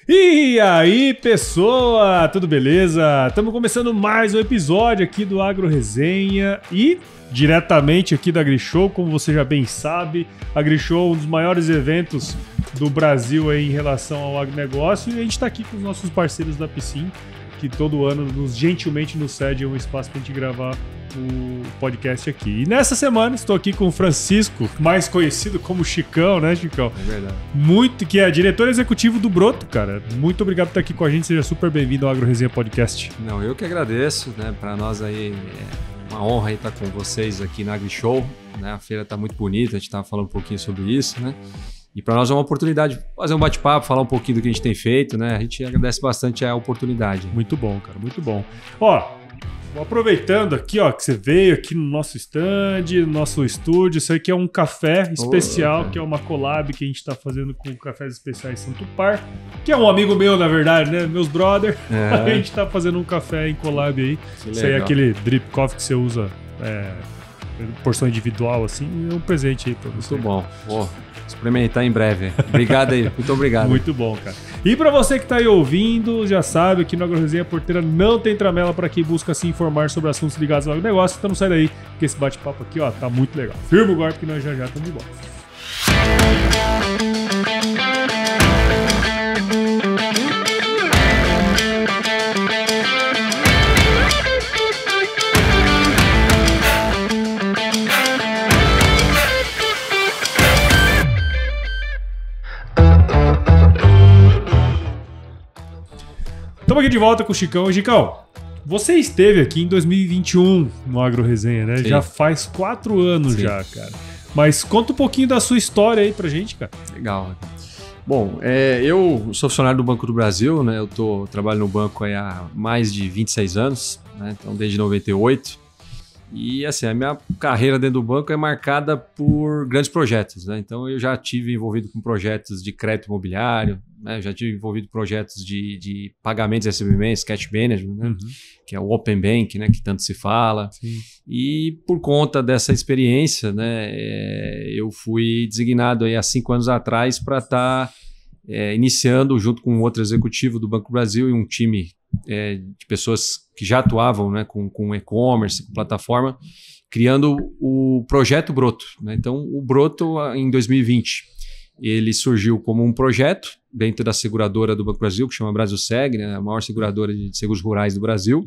E aí, pessoa, tudo beleza? Estamos começando mais um episódio aqui do Agro Resenha e diretamente aqui da AgriShow, como você já bem sabe, a AgriShow é um dos maiores eventos do Brasil aí em relação ao agronegócio e a gente está aqui com os nossos parceiros da Piscin, que todo ano gentilmente nos cede um espaço para a gente gravar o podcast aqui. E nessa semana estou aqui com o Francisco, mais conhecido como Chicão, né, Chicão? É verdade. Que é diretor executivo do Broto, cara. Muito obrigado por estar aqui com a gente, seja super bem-vindo ao Agro Resenha Podcast. Não, eu que agradeço, né? Para nós aí é uma honra estar com vocês aqui na AgriShow, né? A feira está muito bonita, a gente estava falando um pouquinho sobre isso, né? E para nós é uma oportunidade de fazer um bate-papo, falar um pouquinho do que a gente tem feito, né? A gente agradece bastante a oportunidade. Muito bom, cara, muito bom. Ó, aproveitando aqui, ó, que você veio aqui no nosso stand, no nosso estúdio, isso aqui é um café especial, que é uma collab que a gente tá fazendo com Cafés Especiais Santo Par, que é um amigo meu, na verdade, né? Meus brother. A gente tá fazendo um café em collab aí. Isso aí é aquele drip coffee que você usa porção individual, assim, é um presente aí pra você. Muito bom. Vou experimentar em breve. Obrigado aí, muito obrigado. Muito bom, cara. E pra você que tá aí ouvindo, já sabe, aqui no Agro Resenha Porteira não tem tramela pra quem busca se informar sobre assuntos ligados ao agronegócio, então não sai daí, porque esse bate-papo aqui, ó, tá muito legal. Firma o golpe que nós já estamos de volta. Estamos aqui de volta com o Chicão. Chicão, você esteve aqui em 2021 no Agro Resenha, né? Sim. Já faz 4 anos. Sim. Já, cara. Mas conta um pouquinho da sua história aí pra gente, cara. Legal. Bom, eu sou funcionário do Banco do Brasil, né? Eu trabalho no banco aí há mais de 26 anos, né? Então desde 98. E assim, a minha carreira dentro do banco é marcada por grandes projetos, né? Então eu já tive envolvido com projetos de crédito imobiliário, né? Já tive envolvido com projetos de pagamentos e recebimentos, cash management, né? Que é o Open Bank, né? Que tanto se fala. Sim. E por conta dessa experiência, né? Eu fui designado aí há 5 anos atrás para estar iniciando junto com outro executivo do Banco do Brasil e um time de pessoas que já atuavam, né, com e-commerce, com plataforma, criando o projeto Broto, né? Então, o Broto, em 2020, ele surgiu como um projeto dentro da seguradora do Banco do Brasil, que chama Brasilseg, né, a maior seguradora de seguros rurais do Brasil.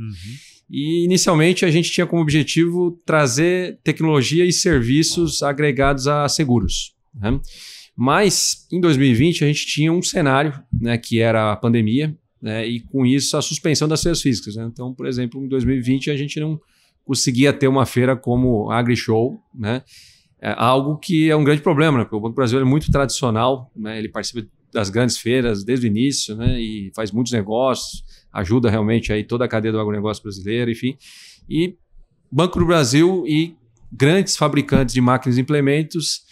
E, inicialmente, a gente tinha como objetivo trazer tecnologia e serviços agregados a seguros, né? Mas, em 2020, a gente tinha um cenário, né, que era a pandemia, e com isso a suspensão das feiras físicas, né? Então, por exemplo, em 2020 a gente não conseguia ter uma feira como a AgriShow, né? Algo que é um grande problema, né? Porque o Banco do Brasil é muito tradicional, né? Ele participa das grandes feiras desde o início, né? E faz muitos negócios, ajuda realmente aí toda a cadeia do agronegócio brasileiro, enfim. E Banco do Brasil e grandes fabricantes de máquinas e implementos,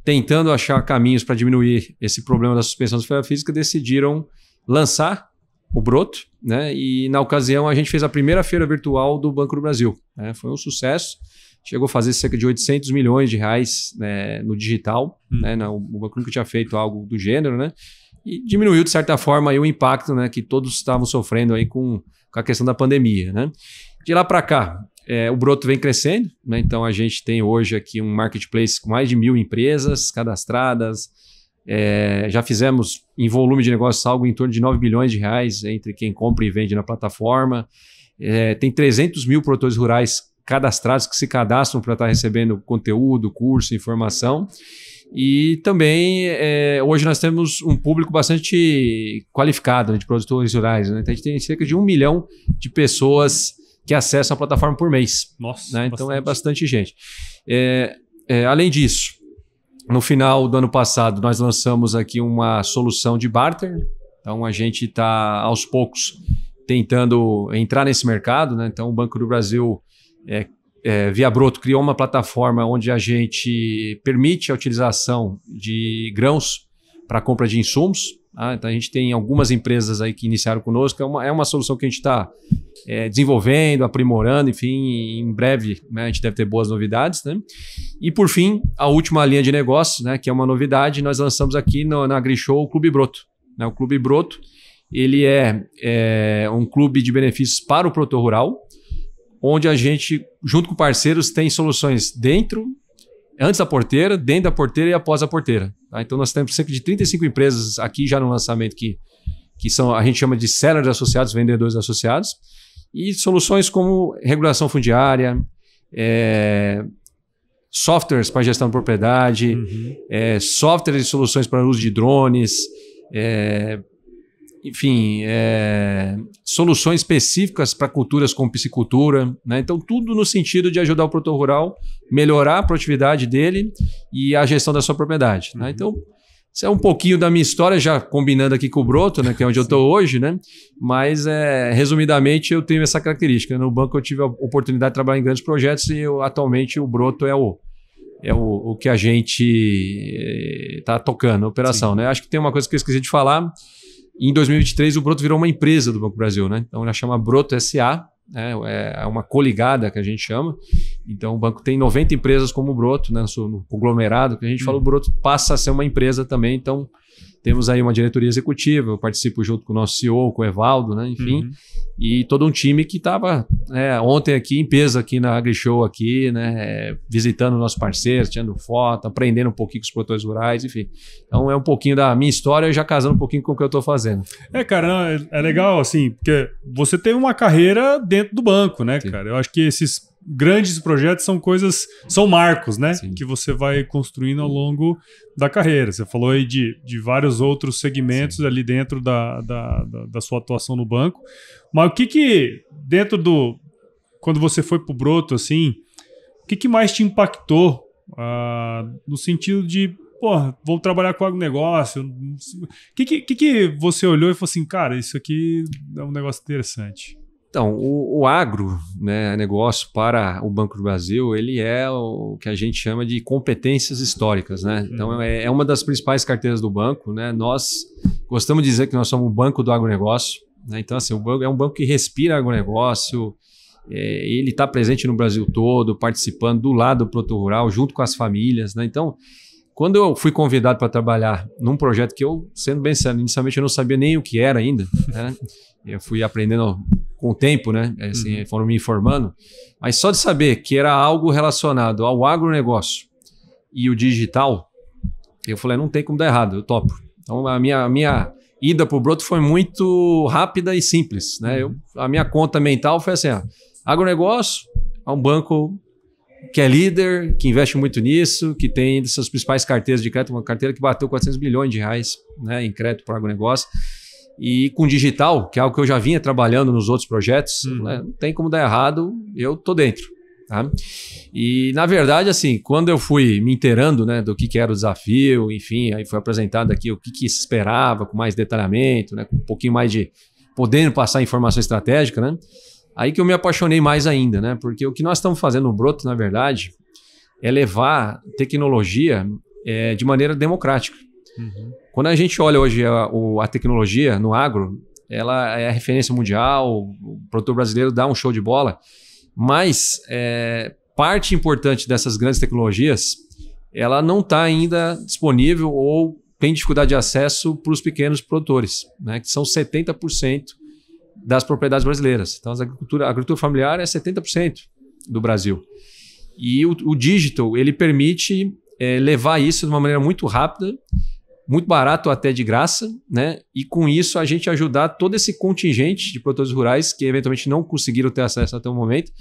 tentando achar caminhos para diminuir esse problema da suspensão da feira física, decidiram lançar o Broto, né? E na ocasião a gente fez a primeira feira virtual do Banco do Brasil, né? Foi um sucesso, chegou a fazer cerca de 800 milhões de reais, né, no digital, né? O Banco nunca tinha feito algo do gênero, né? E diminuiu de certa forma aí o impacto, né, que todos estavam sofrendo aí com a questão da pandemia, né? De lá para cá, o Broto vem crescendo, né? Então a gente tem hoje aqui um marketplace com mais de 1.000 empresas cadastradas. Já fizemos em volume de negócios algo em torno de 9 bilhões de reais entre quem compra e vende na plataforma. Tem 300 mil produtores rurais cadastrados que se cadastram para estar recebendo conteúdo, curso, informação. E também hoje nós temos um público bastante qualificado, né, de produtores rurais, né? Então a gente tem cerca de 1 milhão de pessoas que acessam a plataforma por mês. Nossa, né? Então é bastante gente. Além disso, no final do ano passado, nós lançamos aqui uma solução de barter. Então, a gente está, aos poucos, tentando entrar nesse mercado, né? Então, o Banco do Brasil, via Broto, criou uma plataforma onde a gente permite a utilização de grãos para compra de insumos. Então, a gente tem algumas empresas aí que iniciaram conosco. É uma solução que a gente está desenvolvendo, aprimorando, enfim, em breve, né, a gente deve ter boas novidades, né? E por fim, a última linha de negócios, né, que é uma novidade, nós lançamos aqui na AgriShow o Clube Broto, né? O Clube Broto, ele é um clube de benefícios para o produtor rural, onde a gente, junto com parceiros, tem soluções antes da porteira, dentro da porteira e após a porteira. Tá? Então nós temos cerca de 35 empresas aqui já no lançamento que são, a gente chama de sellers associados, vendedores associados, e soluções como regulação fundiária, softwares para gestão de propriedade, softwares e soluções para uso de drones, enfim, soluções específicas para culturas como piscicultura, né? Então, tudo no sentido de ajudar o produtor rural, melhorar a produtividade dele e a gestão da sua propriedade. Né? Então, isso é um pouquinho da minha história, já combinando aqui com o Broto, né? Que é onde eu estou hoje, né? Mas, resumidamente, eu tenho essa característica. No banco eu tive a oportunidade de trabalhar em grandes projetos e atualmente o Broto é o que a gente está tocando, a operação. Né? Acho que tem uma coisa que eu esqueci de falar. Em 2023, o Broto virou uma empresa do Banco do Brasil, né? Então, ela chama Broto S.A., né? É uma coligada que a gente chama. Então, o banco tem 90 empresas como o Broto, né? No conglomerado que a gente fala, o Broto passa a ser uma empresa também. Então, temos aí uma diretoria executiva, eu participo junto com o nosso CEO, com o Evaldo, né? Enfim, e todo um time que estava ontem aqui em peso aqui na AgriShow, aqui, né? Visitando o nosso parceiro, tirando foto, aprendendo um pouquinho com os produtores rurais, enfim. Então é um pouquinho da minha história, já casando um pouquinho com o que eu estou fazendo. Cara, é legal assim, porque você teve uma carreira dentro do banco, né, Sim. cara? Eu acho que esses grandes projetos são marcos, né? Sim. Que você vai construindo ao longo da carreira. Você falou aí de vários outros segmentos Sim. ali dentro da sua atuação no banco. Mas o que dentro quando você foi pro Broto, assim, o que mais te impactou no sentido de, vou trabalhar com agronegócio? O que você olhou e falou assim, cara, isso aqui é um negócio interessante? Então, o agro, né, negócio para o Banco do Brasil, ele é o que a gente chama de competências históricas, né? Então, é uma das principais carteiras do banco, né? Nós gostamos de dizer que nós somos o banco do agronegócio, né? Então, assim, o banco é um banco que respira agronegócio, ele está presente no Brasil todo, participando do lado do produtor rural, junto com as famílias, né? Então, quando eu fui convidado para trabalhar num projeto que eu, sendo bem sério, inicialmente eu não sabia nem o que era ainda, né? Eu fui aprendendo com o tempo, né? Assim, foram me informando. Mas só de saber que era algo relacionado ao agronegócio e o digital, eu falei, não tem como dar errado, eu topo. Então, a minha ida para o Broto foi muito rápida e simples, né? A minha conta mental foi assim, agronegócio é um banco que é líder, que investe muito nisso, que tem suas principais carteiras de crédito, uma carteira que bateu 400 bilhões de reais, né, em crédito para o agronegócio. E com digital, que é algo que eu já vinha trabalhando nos outros projetos, né, não tem como dar errado, eu tô dentro. Tá? E, na verdade, assim, quando eu fui me inteirando, né, do que era o desafio, enfim, aí foi apresentado aqui o que se esperava, com mais detalhamento, né, com um pouquinho mais de podendo passar informação estratégica, né? Aí que eu me apaixonei mais ainda, né? Porque o que nós estamos fazendo no Broto, na verdade, é levar tecnologia de maneira democrática. Quando a gente olha hoje a tecnologia no agro, ela é a referência mundial, o produtor brasileiro dá um show de bola, mas parte importante dessas grandes tecnologias, ela não está ainda disponível ou tem dificuldade de acesso para os pequenos produtores, né? Que são 70% das propriedades brasileiras. Então, a agricultura familiar é 70% do Brasil. E o digital, ele permite levar isso de uma maneira muito rápida, muito barato até de graça, né? E com isso a gente ajudar todo esse contingente de produtores rurais que eventualmente não conseguiram ter acesso até o momento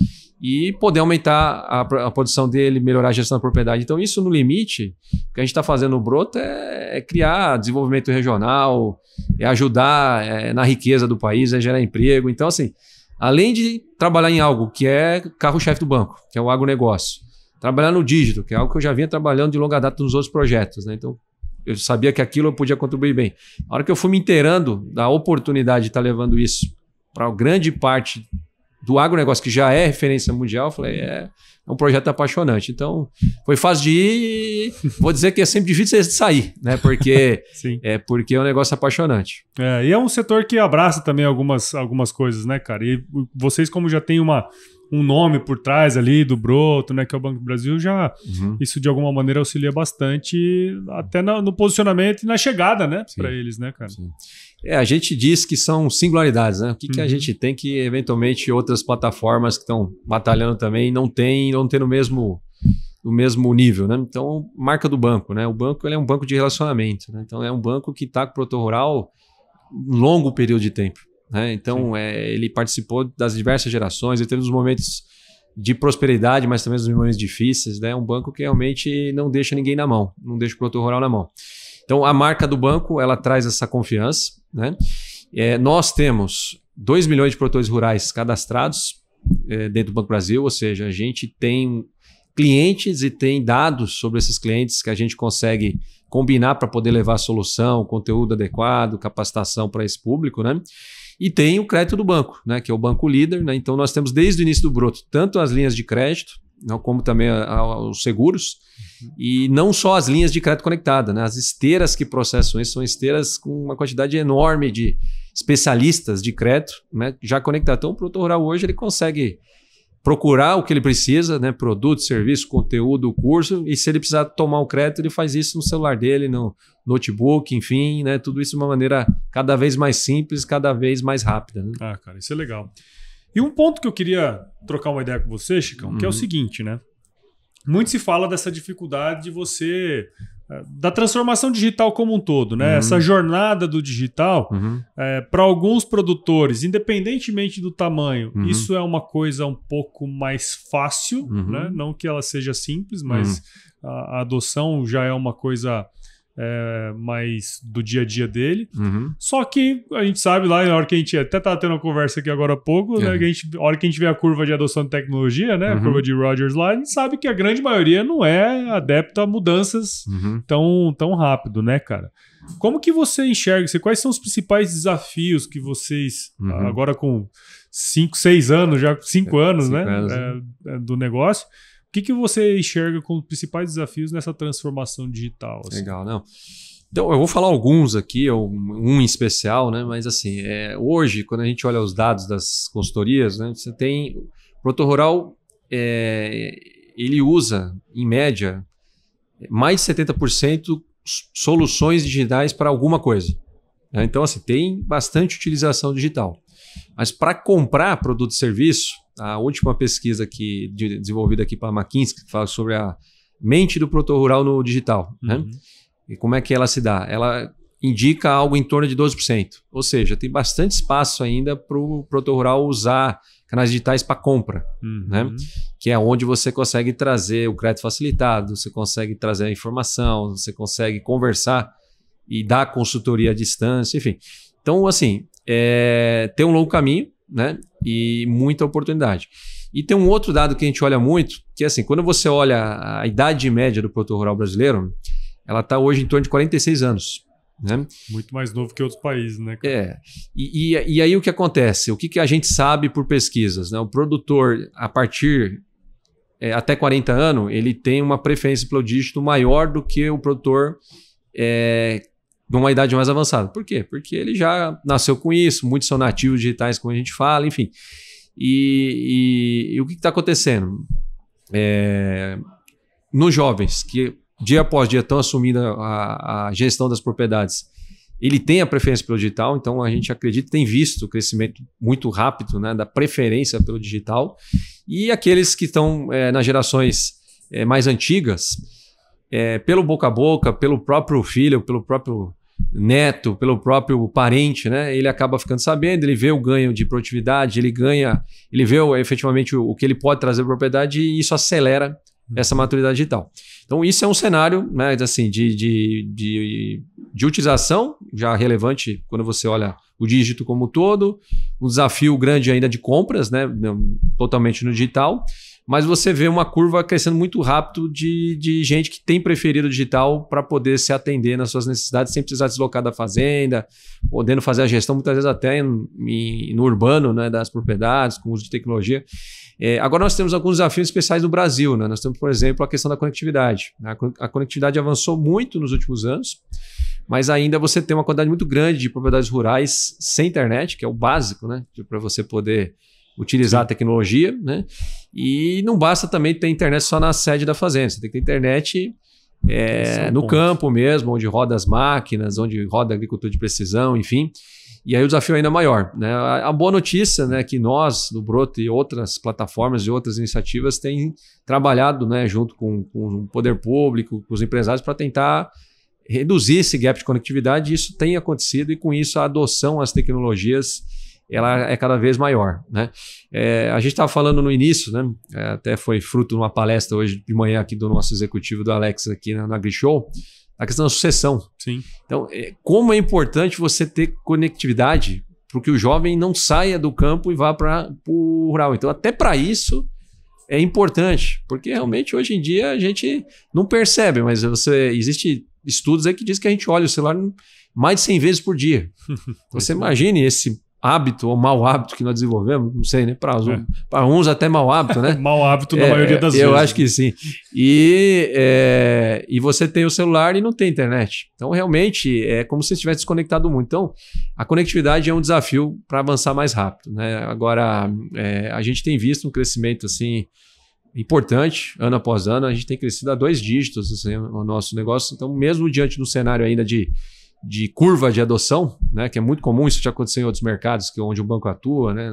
e poder aumentar a produção dele, melhorar a gestão da propriedade. Então isso no limite, o que a gente está fazendo no Broto é criar desenvolvimento regional, é ajudar na riqueza do país, é gerar emprego. Então assim, além de trabalhar em algo que é carro-chefe do banco, que é o agronegócio, trabalhar no digital, que é algo que eu já vinha trabalhando de longa data nos outros projetos, né? Então eu sabia que aquilo eu podia contribuir bem. Na hora que eu fui me inteirando da oportunidade de estar levando isso para grande parte do agronegócio, que já é referência mundial, eu falei, é um projeto apaixonante. Então, foi fácil de ir, vou dizer que é sempre difícil de sair, né? Porque, porque é um negócio apaixonante. E é um setor que abraça também algumas coisas, né, cara? E vocês, como já têm uma um nome por trás ali do broto, né, que é o Banco do Brasil, já isso de alguma maneira auxilia bastante até no posicionamento e na chegada, né, para eles, né, cara? Sim. A gente diz que são singularidades, né? O que a gente tem que, eventualmente, outras plataformas que estão batalhando também não tem no mesmo nível, né? Então, marca do banco, né? O banco ele é um banco de relacionamento, né? Então, é um banco que está com o Proto Rural um longo período de tempo, né? Então, ele participou das diversas gerações, ele teve os momentos de prosperidade, mas também os momentos difíceis, né? É um banco que realmente não deixa ninguém na mão, não deixa o Proto Rural na mão. Então, a marca do banco, ela traz essa confiança, né? Nós temos 2 milhões de produtores rurais cadastrados dentro do Banco Brasil, ou seja, a gente tem clientes e tem dados sobre esses clientes que a gente consegue combinar para poder levar a solução, conteúdo adequado, capacitação para esse público, né? E tem o crédito do banco, né? Que é o banco líder, né? Então, nós temos desde o início do broto tanto as linhas de crédito, como também os seguros, e não só as linhas de crédito conectada, né? As esteiras que processam isso são esteiras com uma quantidade enorme de especialistas de crédito, né? Já conectados. Então, o produtor rural hoje ele consegue procurar o que ele precisa, né? Produto, serviço, conteúdo, curso, e se ele precisar tomar o crédito, ele faz isso no celular dele, no notebook, enfim, né? Tudo isso de uma maneira cada vez mais simples, cada vez mais rápida, né? Ah, cara, isso é legal. E um ponto que eu queria trocar uma ideia com você, Chicão, que é o seguinte, né? Muito se fala dessa dificuldade de você... da transformação digital como um todo, né? Essa jornada do digital, para alguns produtores, independentemente do tamanho, isso é uma coisa um pouco mais fácil, né? Não que ela seja simples, mas a adoção já é uma coisa mais do dia a dia dele. Só que a gente sabe lá, na hora que a gente até estava tendo uma conversa aqui agora há pouco, né, que a hora que a gente vê a curva de adoção de tecnologia, né, a curva de Rogers lá, a gente sabe que a grande maioria não é adepta a mudanças tão rápido, né, cara? Como que você enxerga? Quais são os principais desafios que vocês, agora com 5, 6 anos, já 5 anos, né, do negócio, o que você enxerga como principais desafios nessa transformação digital? Assim? Legal, não. Então, eu vou falar alguns aqui, um em especial, né? Mas assim, hoje, quando a gente olha os dados das consultorias, né? Você tem o produtor rural, ele usa, em média, mais de 70% soluções digitais para alguma coisa. Né? Então, assim, tem bastante utilização digital. Mas para comprar produto e serviço, a última pesquisa desenvolvida aqui para a McKinsey, que fala sobre a mente do produtor rural no digital, né? E como é que ela se dá? Ela indica algo em torno de 12%. Ou seja, tem bastante espaço ainda para o produtor rural usar canais digitais para compra, né? Que é onde você consegue trazer o crédito facilitado, você consegue trazer a informação, você consegue conversar e dar consultoria à distância, enfim. Então, assim, tem um longo caminho, né? E muita oportunidade. E tem um outro dado que a gente olha muito, que é assim, quando você olha a idade média do produtor rural brasileiro, ela está hoje em torno de 46 anos. Né? Muito mais novo que outros países, né? E aí o que acontece? O que a gente sabe por pesquisas? Né? O produtor, a partir até 40 anos, ele tem uma preferência pelo dígito maior do que o produtor numa idade mais avançada. Por quê? Porque ele já nasceu com isso, muitos são nativos digitais, como a gente fala, enfim. E o que está acontecendo? Nos jovens, que dia após dia estão assumindo a gestão das propriedades, ele tem a preferência pelo digital, então a gente acredita, tem visto o crescimento muito rápido, né, da preferência pelo digital. E aqueles que estão nas gerações mais antigas, pelo boca a boca, pelo próprio filho, pelo próprio neto, pelo próprio parente, né? Ele acaba ficando sabendo, ele vê o ganho de produtividade, ele vê efetivamente o que ele pode trazer para a propriedade e isso acelera essa maturidade digital. Então isso é um cenário, né, assim, de utilização já relevante quando você olha o dígito como um todo, um desafio grande ainda de compras, né, totalmente no digital. Mas você vê uma curva crescendo muito rápido de gente que tem preferido o digital para poder se atender nas suas necessidades sem precisar deslocar da fazenda, podendo fazer a gestão muitas vezes até no urbano, né, das propriedades, com uso de tecnologia. Agora nós temos alguns desafios especiais no Brasil. Né? Nós temos, por exemplo, a questão da conectividade. A conectividade avançou muito nos últimos anos, mas ainda você tem uma quantidade muito grande de propriedades rurais sem internet, que é o básico, né, para você poder utilizar a tecnologia, né? E não basta também ter internet só na sede da fazenda, você tem que ter internet no campo mesmo, onde roda as máquinas, onde roda a agricultura de precisão, enfim. E aí o desafio é ainda maior, né? A boa notícia, né, que nós, do Broto e outras plataformas e outras iniciativas, têm trabalhado, né, junto com o poder público, com os empresários, para tentar reduzir esse gap de conectividade. Isso tem acontecido e com isso a adoção às tecnologias ela é cada vez maior, né? A gente estava falando no início, né? Até foi fruto de uma palestra hoje de manhã aqui do nosso executivo do Alex aqui na AgriShow, a questão da sucessão. Sim. Então, como é importante você ter conectividade para que o jovem não saia do campo e vá para o rural. Então, até para isso é importante, porque realmente hoje em dia a gente não percebe, mas existe estudos aí que dizem que a gente olha o celular mais de 100 vezes por dia. Você imagine esse hábito ou mau hábito que nós desenvolvemos, não sei, né? Para uns até mau hábito, né? Mau hábito na maioria das vezes. Eu acho que sim. E você tem o celular e não tem internet. Então, realmente, é como se estivesse desconectado muito. Então, a conectividade é um desafio para avançar mais rápido, né? Agora, a gente tem visto um crescimento assim importante, ano após ano. A gente tem crescido a 2 dígitos assim, o nosso negócio. Então, mesmo diante do cenário ainda de curva de adoção, né, que é muito comum, isso já aconteceu em outros mercados onde o banco atua, né?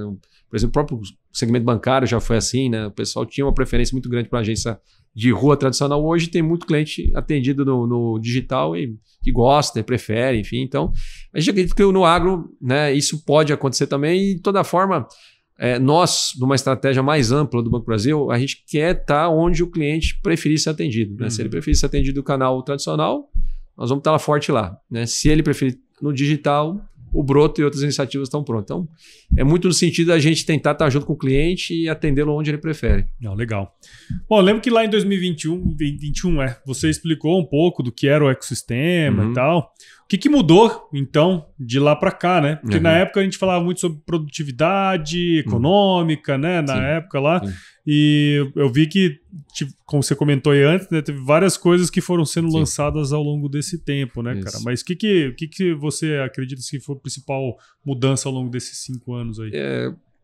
Por exemplo, o próprio segmento bancário já foi assim, né? O pessoal tinha uma preferência muito grande para agência de rua tradicional. Hoje tem muito cliente atendido no digital e que gosta, prefere, enfim. Então, a gente acredita que no agro, né, isso pode acontecer também e, de toda forma, nós, numa estratégia mais ampla do Banco do Brasil, a gente quer estar onde o cliente preferir ser atendido, né? Se ele preferir ser atendido no canal tradicional, nós vamos estar lá forte lá, né? Se ele preferir no digital, o Broto e outras iniciativas estão prontas. Então, é muito no sentido da gente tentar estar junto com o cliente e atendê-lo onde ele prefere. Não, legal. Bom, eu lembro que lá em 2021, você explicou um pouco do que era o ecossistema e tal. O que mudou, então, de lá para cá, né? Porque na época a gente falava muito sobre produtividade econômica, né? Na época lá. Sim. E eu vi que, como você comentou aí antes, né, teve várias coisas que foram sendo lançadas ao longo desse tempo, né, cara? Mas o que você acredita que foi a principal mudança ao longo desses 5 anos aí?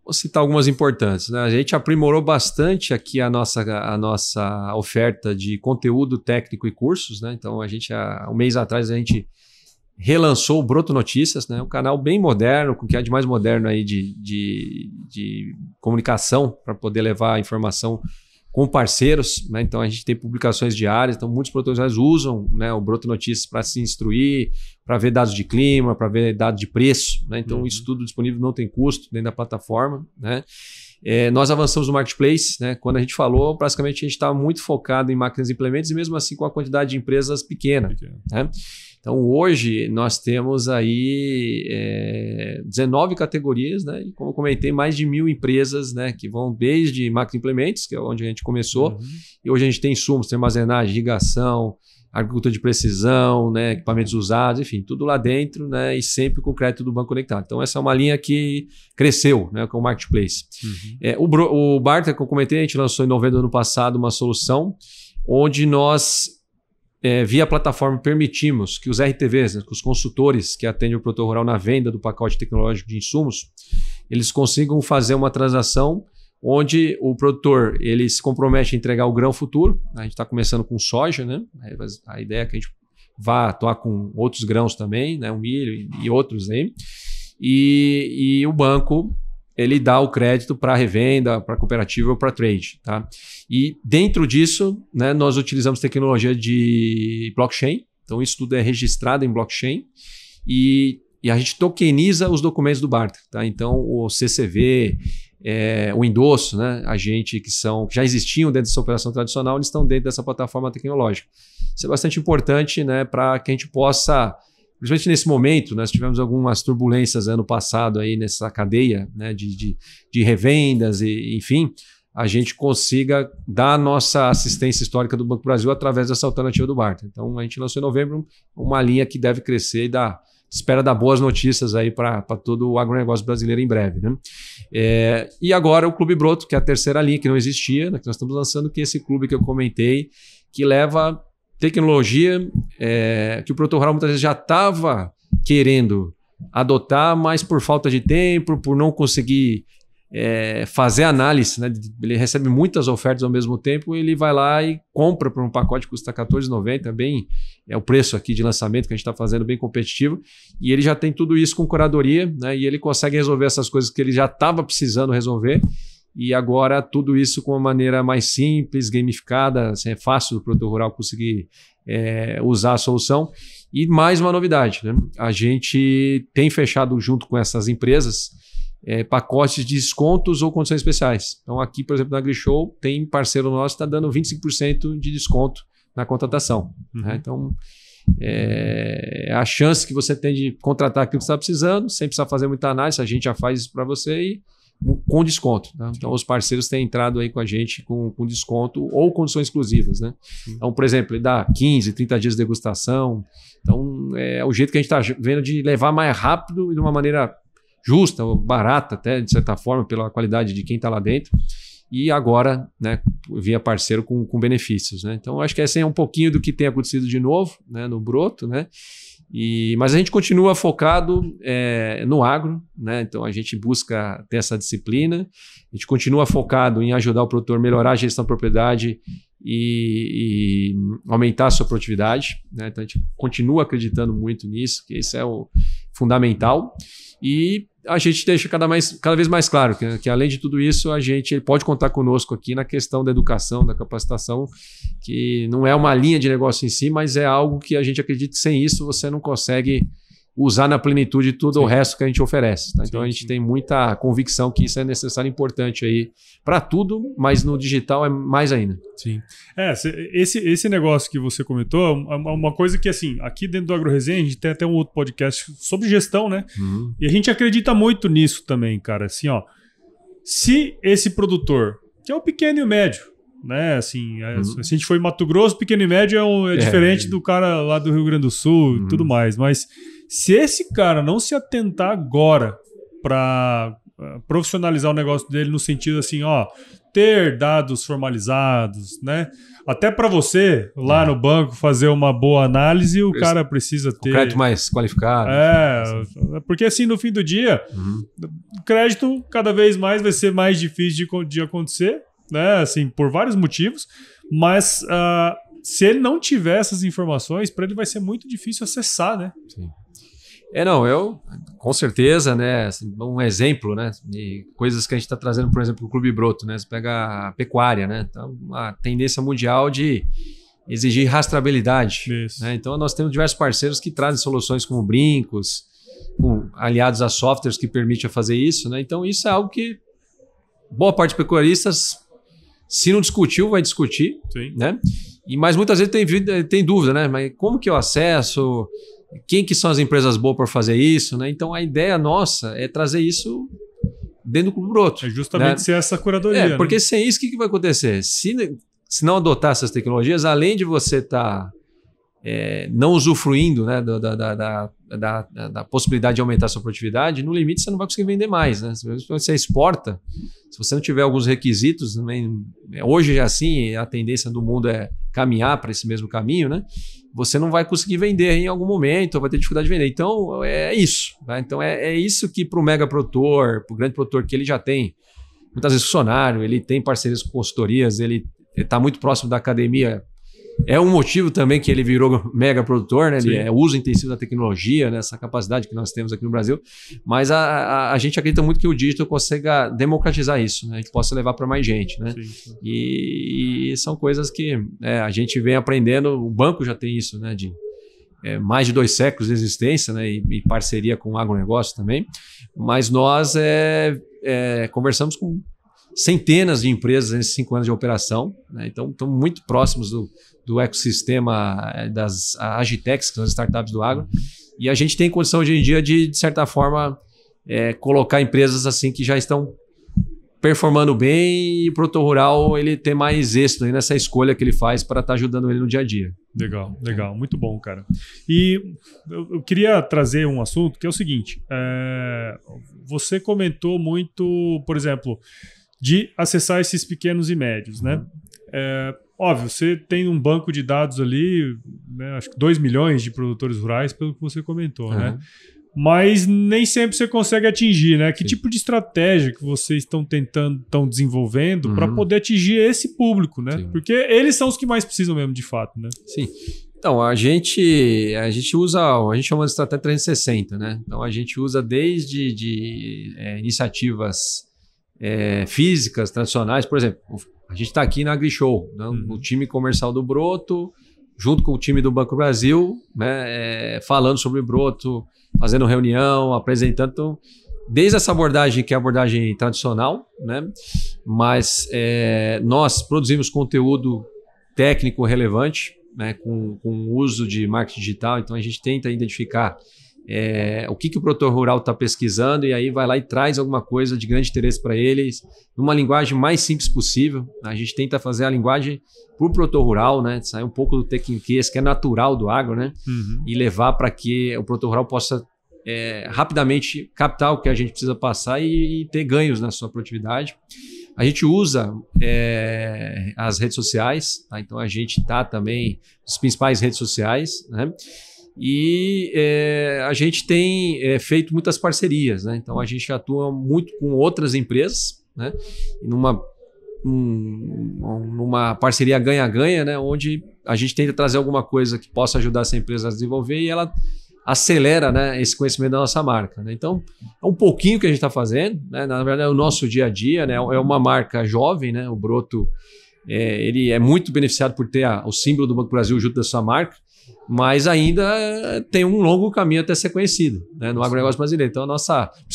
Vou citar algumas importantes, né? A gente aprimorou bastante aqui a nossa oferta de conteúdo técnico e cursos, né? Então, há um mês atrás, a gente relançou o Broto Notícias, né? Um canal bem moderno, com o que há de mais moderno aí de comunicação para poder levar a informação com parceiros, né? Então a gente tem publicações diárias, então muitos produtores usam, né, o Broto Notícias para se instruir, para ver dados de clima, para ver dados de preço, né? Então isso tudo disponível, não tem custo dentro da plataforma, né? Nós avançamos no Marketplace, né? Quando a gente falou, praticamente a gente estava muito focado em máquinas e implementos e mesmo assim com a quantidade de empresas pequena, né? Então, hoje, nós temos aí 19 categorias, né? E, como eu comentei, mais de 1.000 empresas, né? Que vão desde máquinas e implementos, que é onde a gente começou, e hoje a gente tem insumos, tem armazenagem, irrigação, agricultura de precisão, né? Equipamentos usados, enfim, tudo lá dentro, né? E sempre com o crédito do banco conectado. Então, essa é uma linha que cresceu, né? Com o Marketplace. O Barter, que eu comentei, a gente lançou em novembro do ano passado uma solução onde nós via plataforma permitimos que os RTVs, né, que os consultores que atendem o produtor rural na venda do pacote tecnológico de insumos, eles consigam fazer uma transação onde o produtor ele se compromete a entregar o grão futuro. A gente está começando com soja, né? A ideia é que a gente vá atuar com outros grãos também, né? O milho e outros aí. E o banco ele dá o crédito para revenda, para cooperativa ou para trade, tá? E dentro disso, né, nós utilizamos tecnologia de blockchain, então isso tudo é registrado em blockchain e a gente tokeniza os documentos do barter, tá? Então o CCV, o endosso, né, que já existiam dentro dessa operação tradicional, eles estão dentro dessa plataforma tecnológica. Isso é bastante importante, né, para que a gente possa, principalmente nesse momento, nós tivemos algumas turbulências ano passado aí nessa cadeia, né, de revendas e enfim, a gente consiga dar a nossa assistência histórica do Banco do Brasil através dessa alternativa do barter. Então a gente lançou em novembro uma linha que deve crescer e espera dar boas notícias aí para todo o agronegócio brasileiro em breve, né? E agora o Clube Broto, que é a terceira linha que não existia, né, que nós estamos lançando, que é esse clube que eu comentei, que leva tecnologia que o produtor rural muitas vezes já estava querendo adotar, mas por falta de tempo, por não conseguir fazer análise, né? Ele recebe muitas ofertas ao mesmo tempo, ele vai lá e compra por um pacote que custa R$14,90, é o preço aqui de lançamento que a gente está fazendo, bem competitivo, e ele já tem tudo isso com curadoria, né? E ele consegue resolver essas coisas que ele já estava precisando resolver, e agora tudo isso com uma maneira mais simples, gamificada, assim, é fácil do produtor rural conseguir usar a solução. E mais uma novidade, né? A gente tem fechado junto com essas empresas pacotes de descontos ou condições especiais. Então aqui, por exemplo, na AgriShow, tem parceiro nosso que está dando 25% de desconto na contratação. Né? Então, a chance que você tem de contratar aquilo que você está precisando, sem precisar fazer muita análise, a gente já faz isso para você e com desconto. Né? Então, os parceiros têm entrado aí com a gente com desconto ou condições exclusivas. Né? Então, por exemplo, ele dá 15, 30 dias de degustação. Então, é o jeito que a gente está vendo de levar mais rápido e de uma maneira justa, ou barata até, de certa forma, pela qualidade de quem está lá dentro. E agora, né, via parceiro com benefícios. Né? Então, acho que esse é um pouquinho do que tem acontecido de novo, né, no Broto, né? Mas a gente continua focado no agro, né? Então a gente busca ter essa disciplina, a gente continua focado em ajudar o produtor a melhorar a gestão da propriedade e aumentar a sua produtividade, né? Então a gente continua acreditando muito nisso, que isso é o fundamental. E a gente deixa cada vez mais claro que além de tudo isso, ele pode contar conosco aqui na questão da educação, da capacitação, que não é uma linha de negócio em si, mas é algo que a gente acredita que sem isso você não consegue usar na plenitude tudo o resto que a gente oferece. Tá? Então a gente tem muita convicção que isso é necessário e importante aí para tudo, mas no digital é mais ainda. Sim. Esse negócio que você comentou é uma coisa que, assim, aqui dentro do AgroResenha, a gente tem até um outro podcast sobre gestão, né? E a gente acredita muito nisso também, cara. Assim, ó, se esse produtor, que é o pequeno e o médio, né? Assim, se a gente for em Mato Grosso, pequeno e médio é diferente do cara lá do Rio Grande do Sul e tudo mais, mas se esse cara não se atentar agora para profissionalizar o negócio dele no sentido assim, ó, ter dados formalizados, né? Até para você lá no banco fazer uma boa análise, o cara precisa ter crédito mais qualificado. Porque assim, no fim do dia, o crédito cada vez mais vai ser mais difícil de acontecer, né? Assim, por vários motivos, mas se ele não tiver essas informações, para ele vai ser muito difícil acessar, né? Sim. Eu, com certeza, né, assim, um exemplo, né, de coisas que a gente está trazendo, por exemplo, o Clube Broto, né, você pega a pecuária, né, então, a tendência mundial de exigir rastreabilidade, né, então nós temos diversos parceiros que trazem soluções como brincos, aliados a softwares que permitem fazer isso, né, então isso é algo que boa parte de pecuaristas, se não discutiu, vai discutir, né, mas muitas vezes tem dúvida, né, mas como que eu acesso? Quem que são as empresas boas para fazer isso, né? Então a ideia nossa é trazer isso dentro do Clube Broto. É justamente ser essa curadoria. Porque né? sem isso, o que vai acontecer? Se não adotar essas tecnologias, além de você estar não usufruindo, né, da possibilidade de aumentar a sua produtividade, no limite você não vai conseguir vender mais. Né? Se você exporta, se você não tiver alguns requisitos, hoje já assim, a tendência do mundo é caminhar para esse mesmo caminho, né? Você não vai conseguir vender em algum momento, ou vai ter dificuldade de vender. Então, é isso. Tá? Então, é isso que para o mega produtor, para o grande produtor, que ele já tem muitas vezes funcionário, ele tem parcerias com consultorias, ele está muito próximo da academia. É um motivo também que ele virou mega produtor, né? Ele é uso intensivo da tecnologia, né? Essa capacidade que nós temos aqui no Brasil. Mas a gente acredita muito que o digital consiga democratizar isso, né? A gente possa levar para mais gente, né? Sim. E são coisas que a gente vem aprendendo. O banco já tem isso, né? De mais de 2 séculos de existência, né? E parceria com o agronegócio também. Mas nós conversamos com centenas de empresas nesses 5 anos de operação, né? Então estamos muito próximos do ecossistema das Agitecs, que são as startups do agro, e a gente tem condição hoje em dia de certa forma, colocar empresas assim que já estão performando bem e o produtor rural ele ter mais êxito aí nessa escolha que ele faz para estar ajudando ele no dia a dia. Legal. Muito bom, cara. E eu queria trazer um assunto que é o seguinte, você comentou muito, por exemplo, de acessar esses pequenos e médios, né? Óbvio, você tem um banco de dados ali, né, acho que 2 milhões de produtores rurais, pelo que você comentou, né? mas nem sempre você consegue atingir, né? Que tipo de estratégia que vocês estão desenvolvendo para poder atingir esse público, né? Sim. Porque eles são os que mais precisam mesmo, de fato, né? Sim. Então, a gente chama de estratégia 360, né? Então, a gente usa desde iniciativas físicas, tradicionais. Por exemplo, a gente está aqui na AgriShow, né? No time comercial do Broto, junto com o time do Banco do Brasil, né? Falando sobre o Broto, fazendo reunião, apresentando. Então, desde essa abordagem, que é a abordagem tradicional, né? Mas nós produzimos conteúdo técnico relevante, né, com o uso de marketing digital. Então a gente tenta identificar o que o produtor rural está pesquisando e aí vai lá e traz alguma coisa de grande interesse para eles, numa linguagem mais simples possível. A gente tenta fazer a linguagem para o produtor rural, né, sair um pouco do tecniquez, que é natural do agro, né, e levar para que o produtor rural possa rapidamente captar o que a gente precisa passar e ter ganhos na sua produtividade. A gente usa as redes sociais, tá? Então a gente está também nas principais redes sociais, né? E a gente tem feito muitas parcerias, né? Então a gente atua muito com outras empresas, né? Numa parceria ganha-ganha, né? Onde a gente tenta trazer alguma coisa que possa ajudar essa empresa a desenvolver e ela acelera, né, esse conhecimento da nossa marca, né? Então, é um pouquinho que a gente está fazendo, né? Na verdade, é o nosso dia a dia, né? É uma marca jovem, né? O Broto ele é muito beneficiado por ter o símbolo do Banco do Brasil junto da sua marca, mas ainda tem um longo caminho até ser conhecido, né, no agronegócio brasileiro. Então, por isso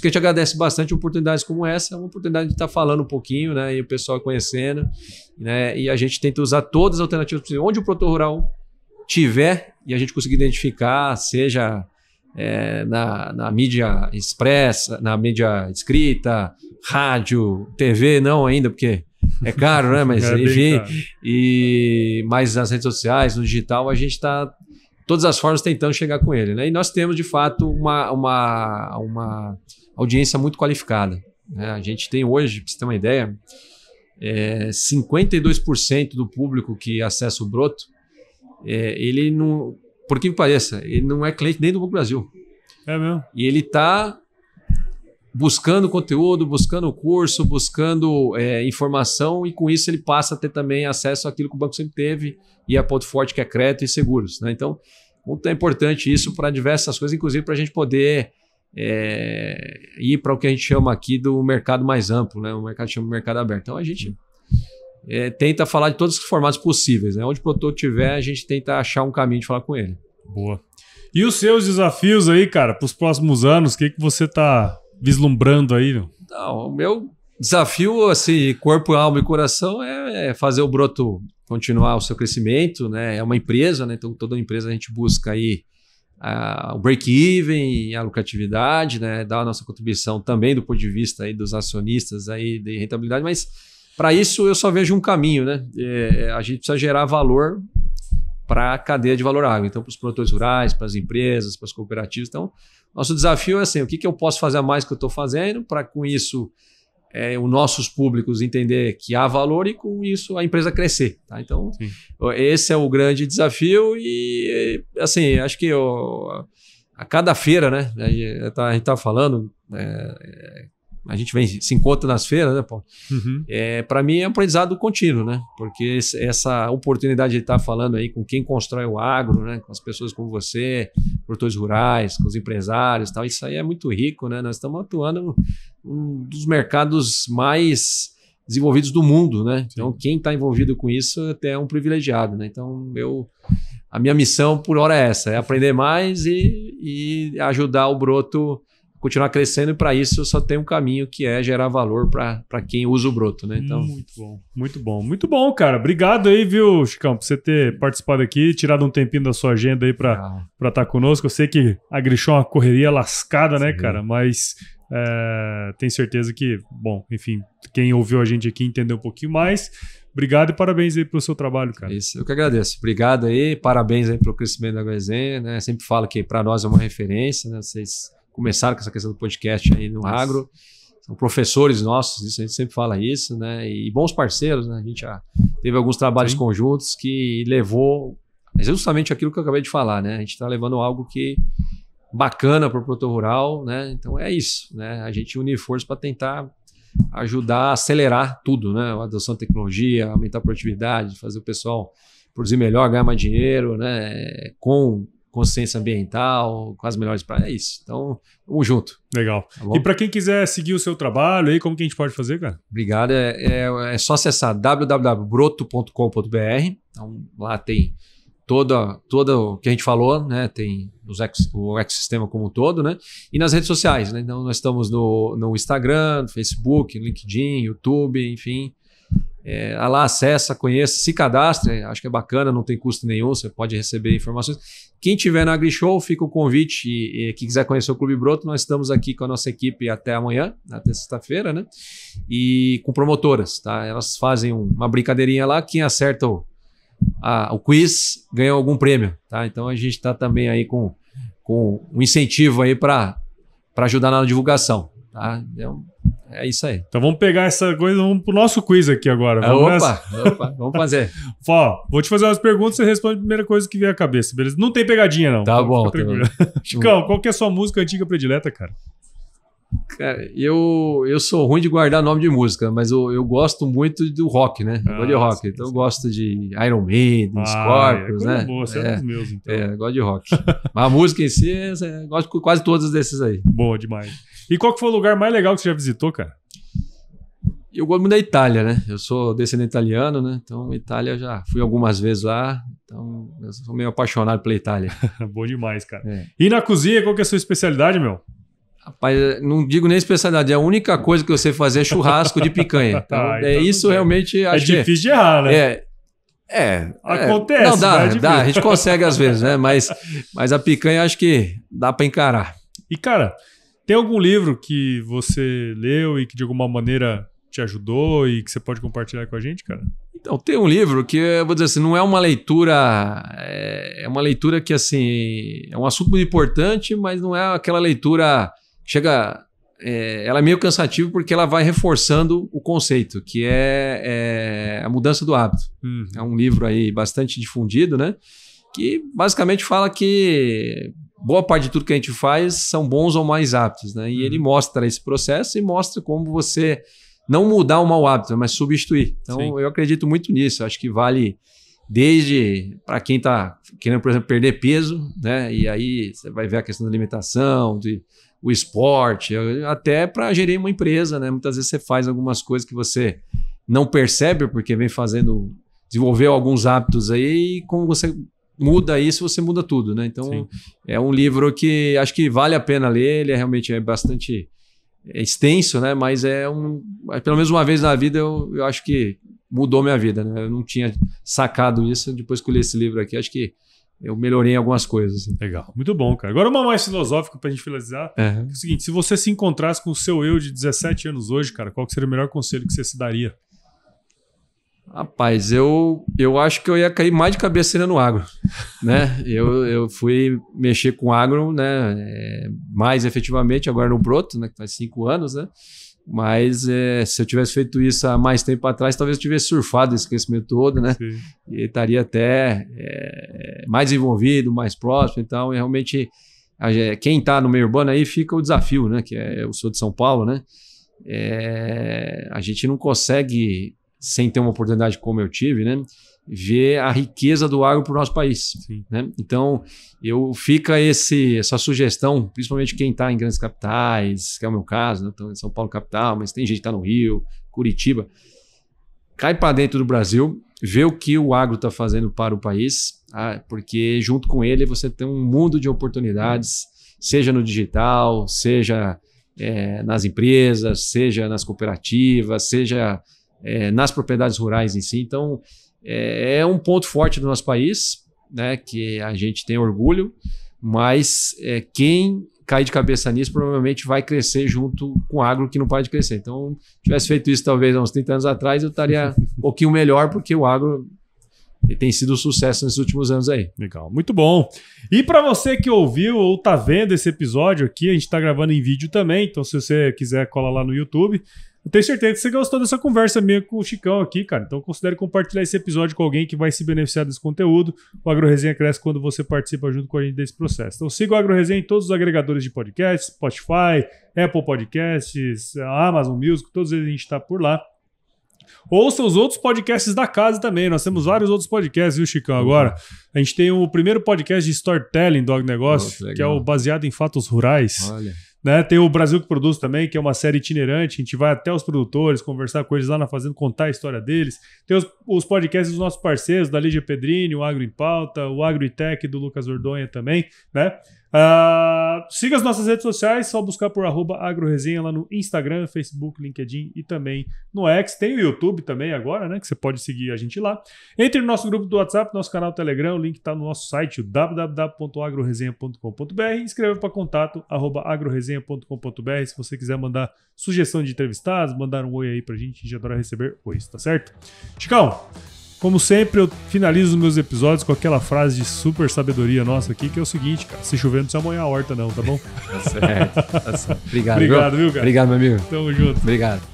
que a gente agradece bastante oportunidades como essa, é uma oportunidade de estar falando um pouquinho, né, e o pessoal conhecendo, né, e a gente tenta usar todas as alternativas possíveis. Onde o produtor rural tiver e a gente conseguir identificar, seja na mídia expressa, na mídia escrita, rádio, TV, não ainda, porque é caro, né? Mas enfim, mas nas redes sociais, no digital, a gente está todas as formas tentando chegar com ele, né? E nós temos, de fato, uma audiência muito qualificada, né? A gente tem hoje, para você ter uma ideia, 52% do público que acessa o Broto, ele não, por que pareça, ele não é cliente nem do Banco do Brasil. É mesmo? E ele está buscando conteúdo, buscando curso, buscando informação, e com isso ele passa a ter também acesso àquilo que o banco sempre teve e a ponto forte, que é crédito e seguros, né? Então, muito é importante isso para diversas coisas, inclusive para a gente poder ir para o que a gente chama aqui do mercado mais amplo, né? O mercado chama de mercado aberto. Então, a gente tenta falar de todos os formatos possíveis, né? Onde o produtor tiver, a gente tenta achar um caminho de falar com ele. Boa. E os seus desafios aí, cara, para os próximos anos, o que você está vislumbrando aí? Não, o meu desafio, assim, corpo, alma e coração, é fazer o Broto continuar o seu crescimento, né? É uma empresa, né? Então, toda empresa a gente busca aí o break-even, a lucratividade, né? Dar a nossa contribuição também do ponto de vista aí dos acionistas aí de rentabilidade, mas para isso eu só vejo um caminho, né? A gente precisa gerar valor para a cadeia de valor agro, então para os produtores rurais, para as empresas, para as cooperativas. Então, nosso desafio é assim, o que eu posso fazer a mais que eu estou fazendo para com isso os nossos públicos entender que há valor e com isso a empresa crescer, tá? Então, sim, esse é o grande desafio e assim, acho que a cada feira, né, a gente está falando, a gente se encontra nas feiras, né, Paulo? Para mim é um aprendizado contínuo, né? Porque essa oportunidade de estar falando aí com quem constrói o agro, né? Com as pessoas como você, produtores rurais, com os empresários, tal, isso aí é muito rico, né? Nós estamos atuando um dos mercados mais desenvolvidos do mundo, né? Então, quem está envolvido com isso até é um privilegiado, né? Então, a minha missão por hora é essa, é aprender mais e ajudar o Broto continuar crescendo, e para isso só tem um caminho, que é gerar valor para quem usa o Broto, né? Então, muito bom, muito bom, muito bom, cara. Obrigado aí, viu, Chicão, por você ter participado aqui, tirado um tempinho da sua agenda aí para estar conosco. Eu sei que a AgriShow é uma correria lascada, né, cara? Mas tenho certeza que, bom, enfim, quem ouviu a gente aqui entendeu um pouquinho mais. Obrigado e parabéns aí pelo seu trabalho, cara. Isso, eu que agradeço. Obrigado aí, parabéns aí pelo crescimento da AgroResenha, né? Sempre falo que para nós é uma referência, né? Vocês começaram com essa questão do podcast aí no agro, são professores nossos, isso, a gente sempre fala isso, né? E bons parceiros, né? A gente já teve alguns trabalhos conjuntos que levou justamente aquilo que eu acabei de falar, né? A gente está levando algo que bacana para o produtor rural, né? Então é isso, né? A gente unir forças para tentar ajudar a acelerar tudo, né? A adoção de tecnologia, aumentar a produtividade, fazer o pessoal produzir melhor, ganhar mais dinheiro, né? Com consciência ambiental, com as melhores práticas. É isso. Então, vamos junto. Legal. Tá bom? E para quem quiser seguir o seu trabalho aí, como que a gente pode fazer, cara? Obrigado. É só acessar www.broto.com.br. Então, lá tem todo o que a gente falou, né? Tem o ecossistema como um todo, né? E nas redes sociais, né? Então, nós estamos no Instagram, no Facebook, no LinkedIn, YouTube, enfim. Lá acessa, conheça, se cadastre, acho que é bacana, não tem custo nenhum, você pode receber informações. Quem tiver na AgriShow, fica o convite e quem quiser conhecer o Clube Broto, nós estamos aqui com a nossa equipe até amanhã, até sexta-feira, né? E com promotoras, tá? Elas fazem uma brincadeirinha lá, quem acerta o quiz ganha algum prêmio, tá? Então a gente está também aí com um incentivo aí para ajudar na divulgação, tá? Então, é isso aí. Então vamos pegar essa coisa, vamos pro nosso quiz aqui agora. Opa, vamos fazer. Ó, vou te fazer umas perguntas, você responde a primeira coisa que vier à cabeça, beleza? Não tem pegadinha, não. Tá bom. Chicão, qual que é a sua música antiga predileta, cara? Cara, eu sou ruim de guardar nome de música, mas eu gosto muito do rock, né? Eu gosto de rock, então eu gosto de Iron Maiden, Scorpions, né? Boa, você é dos meus, então. Eu gosto de rock. Mas a música em si, eu gosto de quase todos desses aí. Boa demais. E qual que foi o lugar mais legal que você já visitou, cara? Eu gosto muito da Itália, né? Eu sou descendente italiano, né? Então, Itália eu já fui algumas vezes lá. Então, eu sou meio apaixonado pela Itália. Bom demais, cara. E na cozinha, qual que é a sua especialidade, meu? Rapaz, não digo nem especialidade. A única coisa que eu sei fazer é churrasco de picanha. Então, então isso realmente... Acho difícil de errar, né? Acontece. Não, dá. A gente consegue às vezes, né? Mas a picanha acho que dá para encarar. E, cara, tem algum livro que você leu e que de alguma maneira te ajudou e que você pode compartilhar com a gente, cara? Então, tem um livro que, eu vou dizer assim, não é uma leitura... É uma leitura que, assim, é um assunto muito importante, mas não é aquela leitura... ela é meio cansativa porque ela vai reforçando o conceito, que é a mudança do hábito. É um livro aí bastante difundido, né? Que basicamente fala que boa parte de tudo que a gente faz são bons ou mais hábitos, né? E ele mostra esse processo e mostra como você não mudar o mau hábito, mas substituir. Então, eu acredito muito nisso. Eu acho que vale desde para quem está querendo, por exemplo, perder peso, né? E aí você vai ver a questão da alimentação, o esporte, até para gerir uma empresa, né? Muitas vezes você faz algumas coisas que você não percebe porque vem desenvolveu alguns hábitos aí e como você muda isso, você muda tudo, né? Então, é um livro que acho que vale a pena ler, ele realmente bastante extenso, né? Mas pelo menos uma vez na vida eu acho que mudou minha vida, né? Eu não tinha sacado isso, depois que eu li esse livro aqui, acho que eu melhorei em algumas coisas. Assim. Legal, muito bom, cara. Agora uma mais filosófica pra gente finalizar. É o seguinte, se você se encontrasse com o seu eu de 17 anos hoje, cara, qual que seria o melhor conselho que você se daria? Rapaz, eu acho que eu ia cair mais de cabeça no agro, né? Eu fui mexer com agro, né? Mais efetivamente agora no Broto, né? Que faz 5 anos, né? Mas se eu tivesse feito isso há mais tempo atrás, talvez eu tivesse surfado esse crescimento todo, né? Sim. E estaria até mais envolvido, mais próximo. Então, realmente, quem está no meio urbano aí fica o desafio, né? Que eu sou de São Paulo, né? A gente não consegue, sem ter uma oportunidade como eu tive, né? Ver a riqueza do agro para o nosso país. Né? Então, fica essa sugestão, principalmente quem está em grandes capitais, que é o meu caso, né? Então, em São Paulo capital, mas tem gente que está no Rio, Curitiba. Cai para dentro do Brasil, vê o que o agro está fazendo para o país, porque junto com ele você tem um mundo de oportunidades, seja no digital, seja nas empresas, seja nas cooperativas, seja nas propriedades rurais em si. Então, é um ponto forte do nosso país, né, que a gente tem orgulho, mas quem cair de cabeça nisso provavelmente vai crescer junto com o agro que não para de crescer. Então, se tivesse feito isso talvez há uns 30 anos atrás, eu estaria um pouquinho melhor, porque o agro E tem sido um sucesso nesses últimos anos aí. Legal, muito bom. E para você que ouviu ou tá vendo esse episódio aqui, a gente tá gravando em vídeo também, então se você quiser cola lá no YouTube. Eu tenho certeza que você gostou dessa conversa minha com o Chicão aqui, cara. Então considere compartilhar esse episódio com alguém que vai se beneficiar desse conteúdo. O AgroResenha cresce quando você participa junto com a gente desse processo. Então siga o AgroResenha em todos os agregadores de podcasts, Spotify, Apple Podcasts, Amazon Music, todos eles a gente está por lá. Ouça os outros podcasts da casa também. Nós temos vários outros podcasts, viu, Chicão? Agora, a gente tem o primeiro podcast de storytelling do agronegócio, que é o baseado em fatos rurais. Olha. Né? Tem o Brasil que Produz também, que é uma série itinerante. A gente vai até os produtores, conversar com eles lá na fazenda, contar a história deles. Tem os podcasts dos nossos parceiros, da Lígia Pedrini, o Agro em Pauta, o AgroItech do Lucas Ordonha também, né? Siga as nossas redes sociais, só buscar por @agroresenha lá no Instagram, Facebook, LinkedIn e também no X. Tem o YouTube também agora, né? Que você pode seguir a gente lá. Entre no nosso grupo do WhatsApp, nosso canal Telegram, o link está no nosso site, www.agroresenha.com.br. Escreva para contato @agroresenha.com.br se você quiser mandar sugestão de entrevistados, mandar um oi aí pra gente adora receber ois, tá certo? Chicão, como sempre, eu finalizo os meus episódios com aquela frase de super sabedoria nossa aqui, que é o seguinte, cara, se chover não precisa molhar a horta não, tá bom? Tá certo, tá certo. Obrigado, viu, cara? Obrigado, meu amigo. Tamo junto. Obrigado.